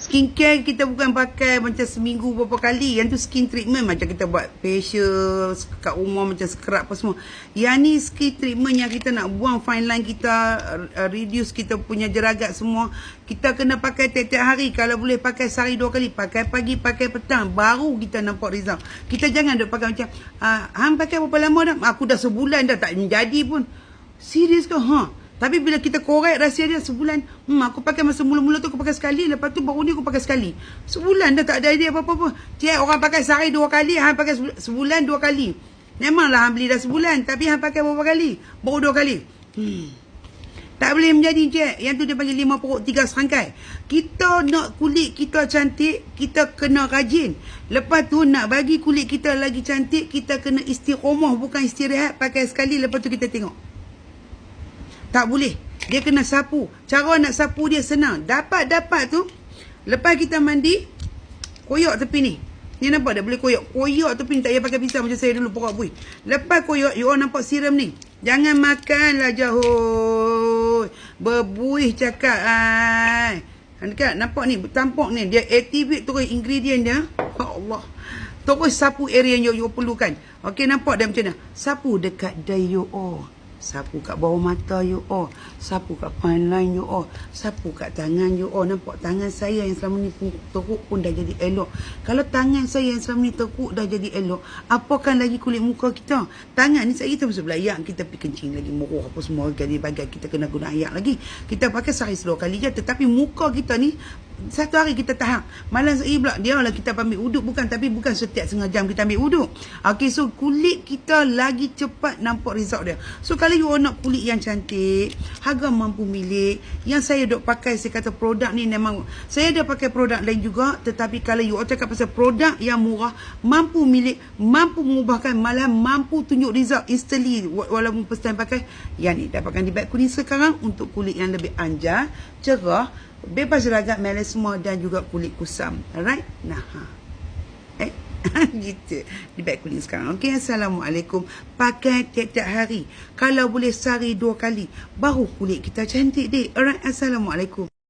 Skincare kita bukan pakai macam seminggu berapa kali. Yang tu skin treatment macam kita buat facial kat rumah macam scrub apa semua. Yang ni skin treatment yang kita nak buang fine line kita, reduce kita punya jeragat semua. Kita kena pakai tiap-tiap hari. Kalau boleh pakai sehari 2 kali. Pakai pagi, pakai petang. Baru kita nampak result. Kita jangan duk pakai macam, hang pakai berapa lama dah? Aku dah sebulan dah tak menjadi pun. Serius ke? Tapi bila kita korek rahsia dia sebulan, aku pakai masa mula-mula tu aku pakai sekali, lepas tu baru ni aku pakai sekali. Sebulan dah tak ada idea apa-apa. Cik, orang pakai sehari 2 kali, hang pakai sebulan 2 kali. Memanglah hang beli dah sebulan, tapi hang pakai berapa kali? Baru 2 kali. Tak boleh menjadi, cik. Yang tu dia panggil 5 perut 3 serangkai. Kita nak kulit kita cantik, kita kena rajin. Lepas tu nak bagi kulit kita lagi cantik, kita kena istiqomah, bukan istirahat. Pakai sekali, lepas tu kita tengok. Tak boleh. Dia kena sapu. Cara nak sapu dia senang. Dapat tu, lepas kita mandi, koyak tepi ni. Ni nampak tak boleh koyak? Koyak tepi ni, tak payah pakai pisau macam saya dulu pokok bui. Lepas koyak, you all nampak siram ni. Jangan makanlah jahul. Berbuih cakap. Dekat, nampak ni, tampok ni. Dia activate terus ingredient dia. Allah. Terus sapu area yang you perlukan. Okey, nampak dia macam mana? Sapu dekat day you all. Sapu kat bawah mata you all. Sapu kat fine line you all. Sapu kat tangan you all. Nampak tangan saya yang selama ni teruk pun dah jadi elok. Kalau tangan saya yang selama ni teruk dah jadi elok, apakan lagi kulit muka kita? Tangan ni saya kita mesti belayak. Kita pergi kencing lagi, muruh apa semua. Jadi bagai kita kena guna ayak lagi. Kita pakai sehari 2 kali je. Tetapi muka kita ni, 1 hari kita tahan. Malam sekali pula, dia lah kita ambil uduk. Tapi bukan setiap setengah jam kita ambil uduk. Okay, so kulit kita lagi cepat nampak result dia. So kalau you nak kulit yang cantik, harga mampu milik, yang saya duk pakai, saya kata produk ni memang, saya dah pakai produk lain juga, tetapi kalau you cakap pasal produk yang murah, mampu milik, mampu mengubahkan, malah mampu tunjuk result instantly, walaupun first time pakai, yang ni dapatkan di beg kuning sekarang untuk kulit yang lebih anjar, cerah, bebas jeragat, melasma dan juga kulit kusam. Alright? Gitu. Di beg kuning sekarang. Okey, assalamualaikum. Pakai tiap-tiap hari. Kalau boleh sehari 2 kali, baru kulit kita cantik, dek. Alright, assalamualaikum.